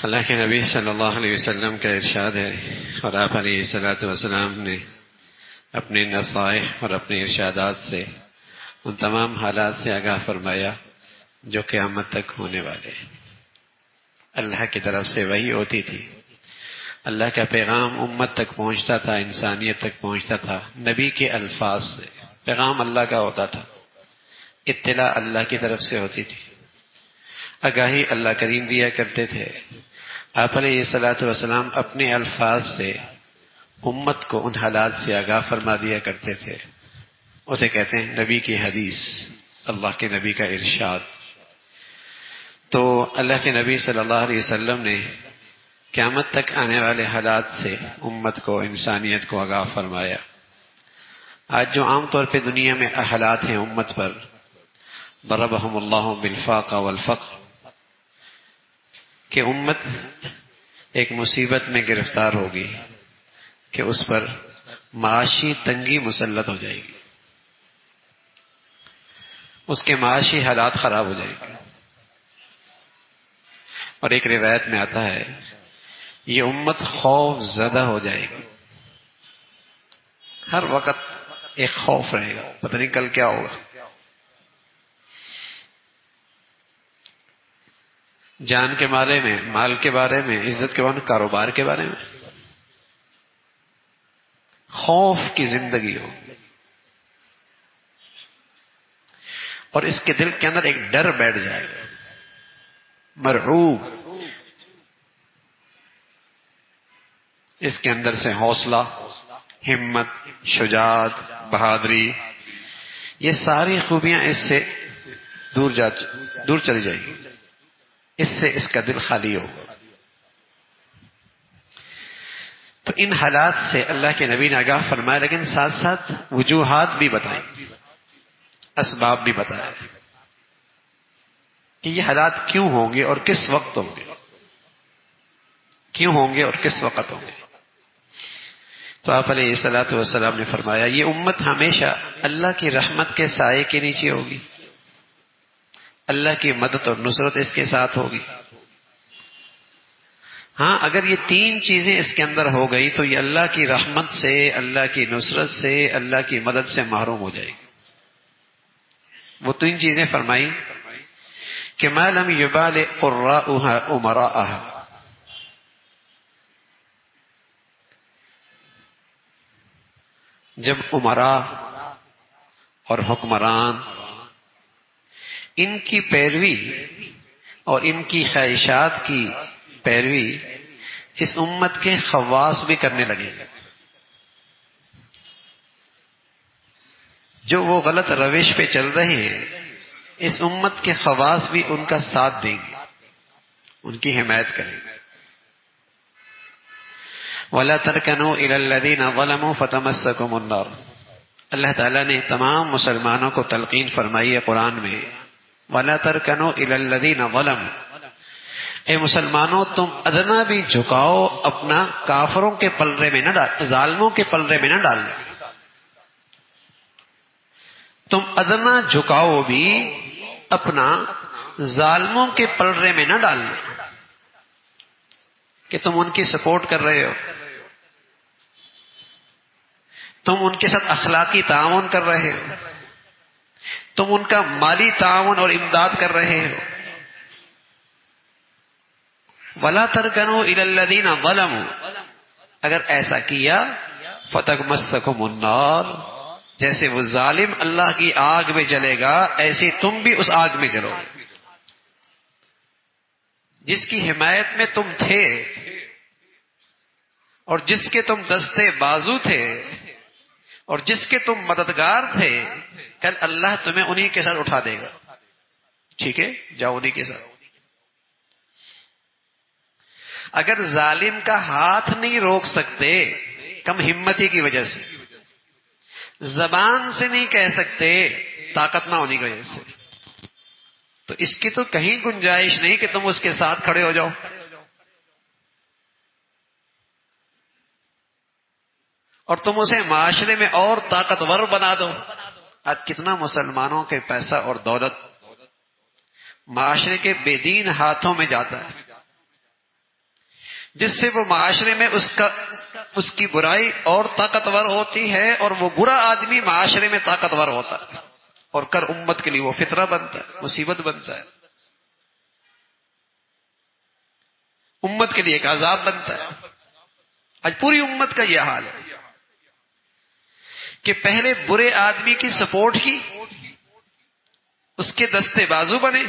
اللہ کے نبی صلی اللہ علیہ وسلم کا ارشاد ہے اور آپ علیہ الصلوۃ والسلام نے اپنے نصائح اور اپنے ارشادات سے ان تمام حالات سے آگاہ فرمایا جو قیامت تک ہونے والے ہیں۔ اللہ کی طرف سے وحی ہوتی تھی، اللہ کا پیغام امت تک پہنچتا تھا، انسانیت تک پہنچتا تھا نبی کے الفاظ سے۔ پیغام اللہ کا ہوتا تھا، اطلاع اللہ کی طرف سے ہوتی تھی، آگاہی اللہ کریم دیا کرتے تھے۔ آپ علیہ الصلوۃ والسلام اپنے الفاظ سے امت کو ان حالات سے آگاہ فرما دیا کرتے تھے۔ اسے کہتے ہیں نبی کی حدیث، اللہ کے نبی کا ارشاد۔ تو اللہ کے نبی صلی اللہ علیہ وسلم نے قیامت تک آنے والے حالات سے امت کو، انسانیت کو آگاہ فرمایا۔ آج جو عام طور پہ دنیا میں حالات ہیں امت پر، ضربہم اللہ بالفاقہ والفقر، کہ امت ایک مصیبت میں گرفتار ہوگی کہ اس پر معاشی تنگی مسلط ہو جائے گی، اس کے معاشی حالات خراب ہو جائیں گے۔ اور ایک روایت میں آتا ہے یہ امت خوف زدہ ہو جائے گی، ہر وقت ایک خوف رہے گا، پتہ نہیں کل کیا ہوگا۔ جان کے بارے میں، مال کے بارے میں، عزت کے بارے میں، کاروبار کے بارے میں خوف کی زندگی ہو، اور اس کے دل کے اندر ایک ڈر بیٹھ جائے گا، مرعوب۔ اس کے اندر سے حوصلہ، ہمت، شجاعت، بہادری، یہ ساری خوبیاں اس سے دور چلی جائیں گی، اس سے اس کا دل خالی ہوگا۔ تو ان حالات سے اللہ کے نبی نے آگاہ فرمایا، لیکن ساتھ ساتھ وجوہات بھی بتائیں، اسباب بھی بتایا کہ یہ حالات کیوں ہوں گے اور کس وقت ہوں گے، کیوں ہوں گے اور کس وقت ہوں گے۔ تو آپ علیہ الصلوۃ والسلام نے فرمایا یہ امت ہمیشہ اللہ کی رحمت کے سائے کے نیچے ہوگی، اللہ کی مدد اور نصرت اس کے ساتھ ہوگی۔ ہاں، اگر یہ تین چیزیں اس کے اندر ہو گئی تو یہ اللہ کی رحمت سے، اللہ کی نصرت سے، اللہ کی مدد سے محروم ہو جائے گی۔ وہ تین چیزیں فرمائی کہ ما لم یبال قراؤها امراءها، جب امراء اور حکمران ان کی پیروی اور ان کی خواہشات کی پیروی اس امت کے خواص بھی کرنے لگے گا، جو وہ غلط روش پہ چل رہے ہیں اس امت کے خواص بھی ان کا ساتھ دیں گے، ان کی حمایت کریں گے۔ وَلَا تَرْكَنُوا إِلَى الَّذِينَ ظَلَمُوا فَتَمَسَّكُمُ النَّارُ، اللہ تعالیٰ نے تمام مسلمانوں کو تلقین فرمائی ہے قرآن میں، وَلَا تَرْكَنُوا إِلَى الَّذِينَ ظَلَمُوا، اے مسلمانوں تم ادنا بھی جھکاؤ اپنا کافروں کے پلڑے میں نہ ڈال، ظالموں کے پلڑے میں نہ ڈالنا، تم ادنا جھکاؤ بھی اپنا ظالموں کے پلڑے میں نہ ڈالنا کہ تم ان کی سپورٹ کر رہے ہو، تم ان کے ساتھ اخلاقی تعاون کر رہے ہو، تم ان کا مالی تعاون اور امداد کر رہے ہو۔ وَلَا تَرْكَنُوا إِلَى الَّذِينَ ظَلَمُوا، اگر ایسا کیا فَتَمَسَّكُمُ النَّارُ، جیسے وہ ظالم اللہ کی آگ میں جلے گا ایسے تم بھی اس آگ میں جلو گے۔ جس کی حمایت میں تم تھے اور جس کے تم دستے بازو تھے اور جس کے تم مددگار تھے، کل اللہ تمہیں انہی کے ساتھ اٹھا دے گا۔ ٹھیک ہے، جاؤ انہی کے ساتھ۔ اگر ظالم کا ہاتھ نہیں روک سکتے کم ہمتی کی وجہ سے، زبان سے نہیں کہہ سکتے طاقت نہ ہونے کی وجہ سے، تو اس کی تو کہیں گنجائش نہیں کہ تم اس کے ساتھ کھڑے ہو جاؤ۔ اور تم اسے معاشرے میں اور طاقتور بنا دو۔ آج کتنا مسلمانوں کے پیسہ اور دولت معاشرے کے بے دین ہاتھوں میں جاتا ہے، جس سے وہ معاشرے میں اس کی برائی اور طاقتور ہوتی ہے، اور وہ برا آدمی معاشرے میں طاقتور ہوتا ہے، اور کر امت کے لیے وہ فتنہ بنتا ہے، مصیبت بنتا ہے، امت کے لیے ایک عذاب بنتا ہے۔ آج پوری امت کا یہ حال ہے کہ پہلے برے آدمی کی سپورٹ کی، اس کے دستے بازو بنے،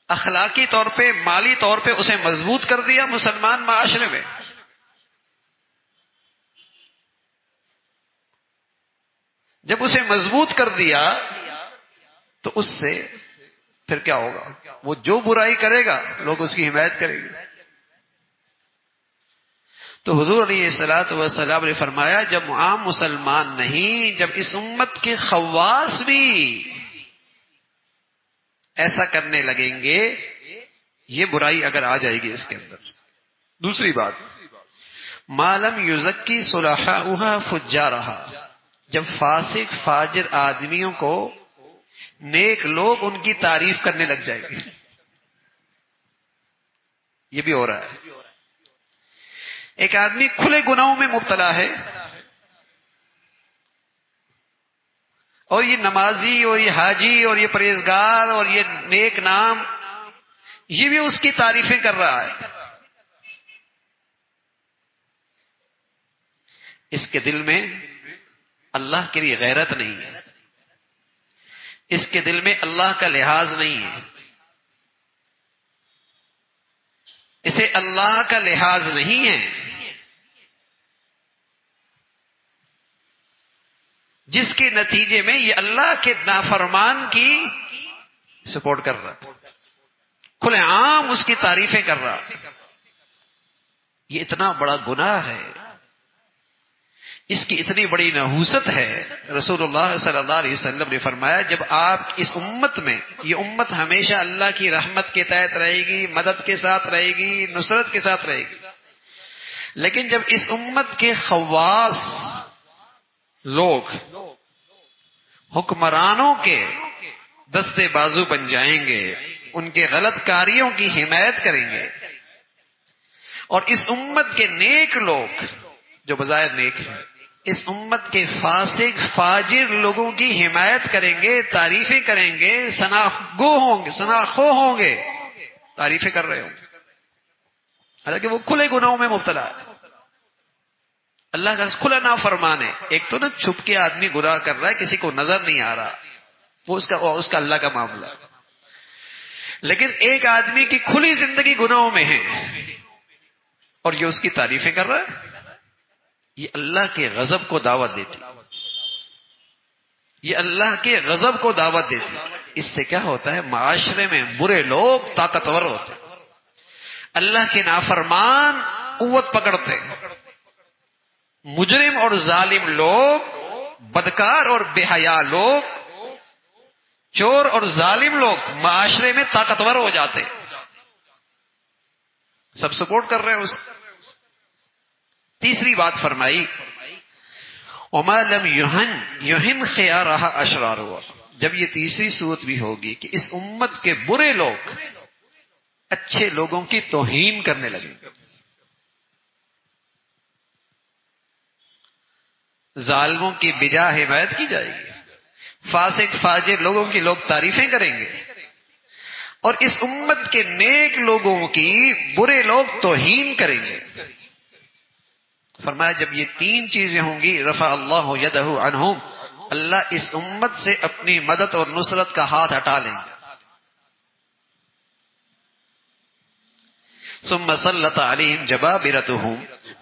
اخلاقی طور پہ، مالی طور پہ اسے مضبوط کر دیا مسلمان معاشرے میں۔ جب اسے مضبوط کر دیا تو اس سے پھر کیا ہوگا؟ وہ جو برائی کرے گا لوگ اس کی حمایت کریں گے۔ تو حضور علیہ الصلوۃ والسلام نے فرمایا جب عام مسلمان نہیں، جب اس امت کے خواص بھی ایسا کرنے لگیں گے، یہ برائی اگر آ جائے گی اس کے اندر۔ دوسری بات، ما لم یزکی صلحاؤھا فجارھا، جب فاسق فاجر آدمیوں کو نیک لوگ ان کی تعریف کرنے لگ جائیں گے۔ یہ بھی ہو رہا ہے۔ ایک آدمی کھلے گناہوں میں مبتلا ہے، اور یہ نمازی اور یہ حاجی اور یہ پرہیزگار اور یہ نیک نام، یہ بھی اس کی تعریفیں کر رہا ہے۔ اس کے دل میں اللہ کے لیے غیرت نہیں ہے، اس کے دل میں اللہ کا لحاظ نہیں ہے، اسے اللہ کا لحاظ نہیں ہے، جس کے نتیجے میں یہ اللہ کے نافرمان کی سپورٹ کر رہا، کھلے عام اس کی تعریفیں کر رہا۔ یہ اتنا بڑا گناہ ہے، اس کی اتنی بڑی نحوست ہے۔ رسول اللہ صلی اللہ علیہ وسلم نے فرمایا جب آپ اس امت میں، یہ امت ہمیشہ اللہ کی رحمت کے تحت رہے گی، مدد کے ساتھ رہے گی، نصرت کے ساتھ رہے گی، لیکن جب اس امت کے خواص لوگ حکمرانوں کے دستے بازو بن جائیں گے، ان کے غلط کاریوں کی حمایت کریں گے، اور اس امت کے نیک لوگ جو بظاہر نیک ہیں اس امت کے فاسق فاجر لوگوں کی حمایت کریں گے، تعریفیں کریں گے، ثناخو ہوں گے، تعریفیں کر رہے ہوں گے، حالانکہ وہ کھلے گناہوں میں مبتلا ہے، اللہ کا کھلا نافرمان ہے۔ ایک تو نا چھپ کے آدمی گناہ کر رہا ہے، کسی کو نظر نہیں آ رہا، وہ اس کا اللہ کا معاملہ ہے، لیکن ایک آدمی کی کھلی زندگی گناہوں میں ہے اور یہ اس کی تعریفیں کر رہا ہے، یہ اللہ کے غضب کو دعوت دیتی، یہ اللہ کے غضب کو دعوت دیتی۔ اس سے کیا ہوتا ہے؟ معاشرے میں برے لوگ طاقتور ہوتے، اللہ کے نافرمان قوت پکڑتے، مجرم اور ظالم لوگ، بدکار اور بے حیا لوگ، چور اور ظالم لوگ معاشرے میں طاقتور ہو جاتے، سب سپورٹ کر رہے ہیں اس۔ تیسری بات فرمائی وما لم یہن خیارھا اشرارھا، جب یہ تیسری صورت بھی ہوگی کہ اس امت کے برے لوگ اچھے لوگوں کی توہین کرنے لگیں گے، ظالموں کی بجا حمایت کی جائے گی، فاسق فاجر لوگوں کی لوگ تعریفیں کریں گے، اور اس امت کے نیک لوگوں کی برے لوگ توہین کریں گے۔ فرمایا جب یہ تین چیزیں ہوں گی رفع اللہ یدہ عنہم، اللہ اس امت سے اپنی مدد اور نصرت کا ہاتھ ہٹا لیں گے۔ ثم سلط علیہم جبابرتہم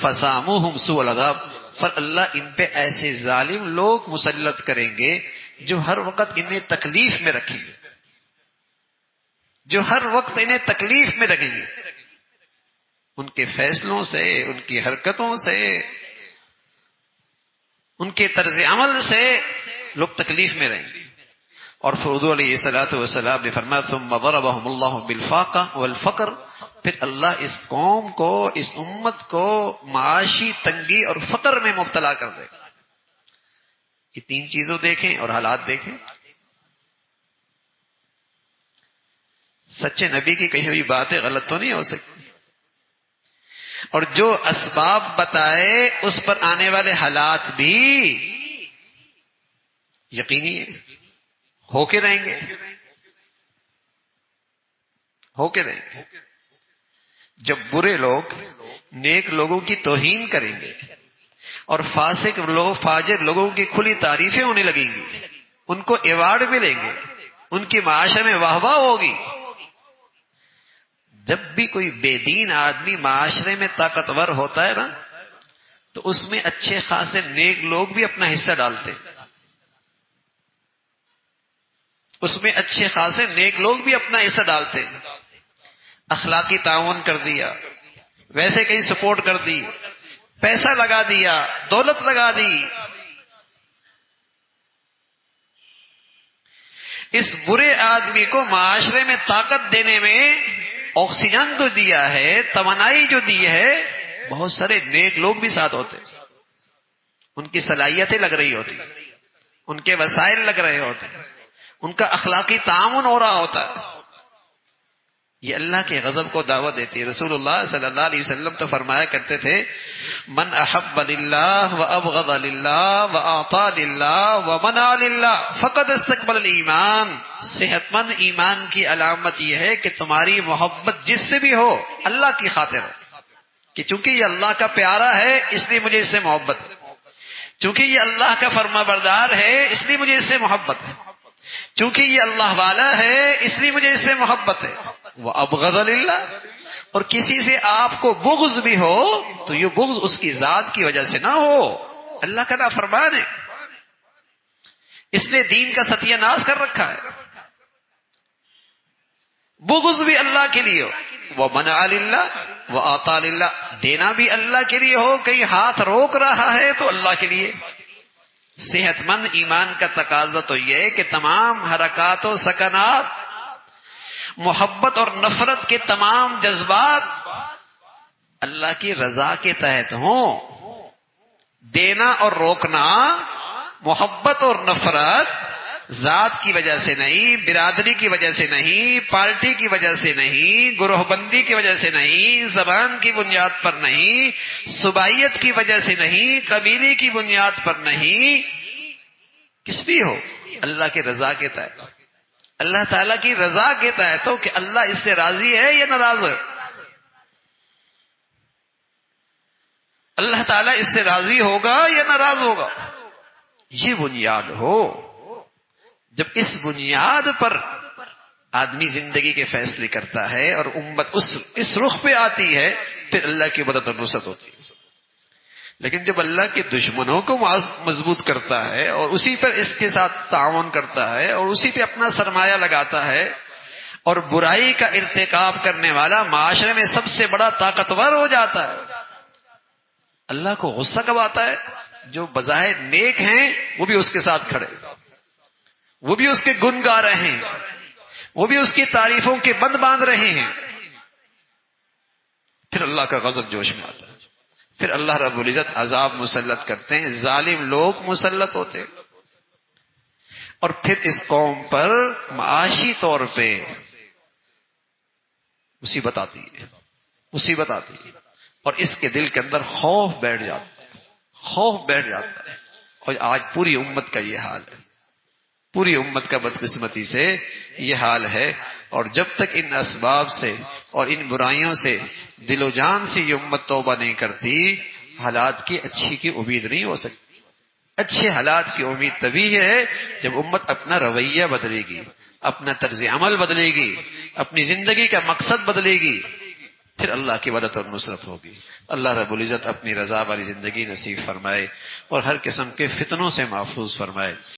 فساموہم سوء العذاب، پر اللہ ان پہ ایسے ظالم لوگ مسلط کریں گے جو ہر وقت انہیں تکلیف میں رکھیں گے، جو ہر وقت انہیں تکلیف میں رکھیں گے، ان کے فیصلوں سے، ان کی حرکتوں سے، ان کے طرز عمل سے لوگ تکلیف میں رہیں گے۔ اور حضور علیہ الصلوۃ والسلام نے فرمایا ثم ضربهم اللہ بالفاقہ والفقر، پھر اللہ اس قوم کو، اس امت کو معاشی تنگی اور فقر میں مبتلا کر دے گا۔ یہ تین چیزوں دیکھیں اور حالات دیکھیں۔ سچے نبی کی کہی ہوئی باتیں غلط تو نہیں ہو سکتی۔ اور جو اسباب بتائے اس پر آنے والے حالات بھی یقینی ہے، ہو کے رہیں گے، ہو کے رہیں گے۔ جب برے لوگ نیک لوگوں کی توہین کریں گے اور فاسق لوگ فاجر لوگوں کی کھلی تعریفیں ہونے لگیں گی، ان کو ایوارڈ ملیں گے، ان کی معاشرے میں واہ واہ ہوگی۔ جب بھی کوئی بے دین آدمی معاشرے میں طاقتور ہوتا ہے نا، تو اس میں اچھے خاصے نیک لوگ بھی اپنا حصہ ڈالتے ہیں، اس میں اچھے خاصے نیک لوگ بھی اپنا حصہ ڈالتے ہیں۔ اخلاقی تعاون کر دیا، ویسے کہیں سپورٹ کر دی، پیسہ لگا دیا، دولت لگا دی۔ اس برے آدمی کو معاشرے میں طاقت دینے میں آکسیجن جو دیا ہے، توانائی جو دی ہے، بہت سارے نیک لوگ بھی ساتھ ہوتے، ان کی صلاحیتیں لگ رہی ہوتی، ان کے وسائل لگ رہے ہوتے، ان کا اخلاقی تعاون ہو رہا ہوتا ہے۔ یہ اللہ کے غضب کو دعوت دیتی ہے۔ رسول اللہ صلی اللہ علیہ وسلم تو فرمایا کرتے تھے، من احب للہ وابغض للہ واعطى للہ ومنع للہ فقد استقبل الایمان۔ صحت مند ایمان کی علامت یہ ہے کہ تمہاری محبت جس سے بھی ہو اللہ کی خاطر ہو، کہ چونکہ یہ اللہ کا پیارا ہے اس لیے مجھے اس سے محبت ہے، چونکہ یہ اللہ کا فرما بردار ہے اس لیے مجھے اس سے محبت ہے، چونکہ یہ اللہ والا ہے اس لیے مجھے اس سے محبت ہے۔ وَأَبْغَضَ لِلَّهِ، اور کسی سے آپ کو بغض بھی ہو تو یہ بغض اس کی ذات کی وجہ سے نہ ہو، اللہ کا نافرمان ہے، اس نے دین کا ستیہ ناش کر رکھا ہے۔ بغض بھی اللہ کے لیے ہو، وَمَنْعَ لِلَّهِ وَآتَى لِلَّهِ، دینا بھی اللہ کے لیے ہو، کہیں ہاتھ روک رہا ہے تو اللہ کے لیے۔ صحت مند ایمان کا تقاضا تو یہ ہے کہ تمام حرکات و سکنات، محبت اور نفرت کے تمام جذبات اللہ کی رضا کے تحت ہوں۔ دینا اور روکنا، محبت اور نفرت ذات کی وجہ سے نہیں، برادری کی وجہ سے نہیں، پارٹی کی وجہ سے نہیں، گروہ بندی کی وجہ سے نہیں، زبان کی بنیاد پر نہیں، صوبائیت کی وجہ سے نہیں، قبیلے کی بنیاد پر نہیں، کس لیے ہو؟ اللہ کے رضا کے تحت، اللہ تعالیٰ کی رضا کے تحت ہو، کہ اللہ اس سے راضی ہے یا ناراض ہے، اللہ تعالیٰ اس سے راضی ہوگا یا ناراض ہوگا، یہ بنیاد ہو۔ جب اس بنیاد پر آدمی زندگی کے فیصلے کرتا ہے اور امت اس رخ پہ آتی ہے، پھر اللہ کی مدد اور نصرت ہوتی ہے۔ لیکن جب اللہ کے دشمنوں کو مضبوط کرتا ہے اور اسی پر اس کے ساتھ تعاون کرتا ہے اور اسی پہ اپنا سرمایہ لگاتا ہے، اور برائی کا ارتکاب کرنے والا معاشرے میں سب سے بڑا طاقتور ہو جاتا ہے، اللہ کو غصہ کب آتا ہے؟ جو بظاہر نیک ہیں وہ بھی اس کے ساتھ کھڑے، وہ بھی اس کے گن گا رہے ہیں، وہ بھی اس کی تعریفوں کے بند باندھ رہے ہیں، پھر اللہ کا غضب جوش میں آتا ہے، پھر اللہ رب العزت عذاب مسلط کرتے ہیں، ظالم لوگ مسلط ہوتے ہیں، اور پھر اس قوم پر معاشی طور پہ مصیبت آتی ہے، مصیبت آتی ہے، اور اس کے دل کے اندر خوف بیٹھ جاتا ہے، خوف بیٹھ جاتا ہے۔ اور آج پوری امت کا یہ حال ہے، پوری امت کا بدقسمتی سے یہ حال ہے، اور جب تک ان اسباب سے اور ان برائیوں سے دل و جان سے یہ امت توبہ نہیں کرتی، حالات کی اچھی کی امید نہیں ہو سکتی۔ اچھے حالات کی امید تبھی ہے جب امت اپنا رویہ بدلے گی، اپنا طرز عمل بدلے گی، اپنی زندگی کا مقصد بدلے گی، پھر اللہ کی مدد اور نصرت ہوگی۔ اللہ رب العزت اپنی رضا والی زندگی نصیب فرمائے اور ہر قسم کے فتنوں سے محفوظ فرمائے۔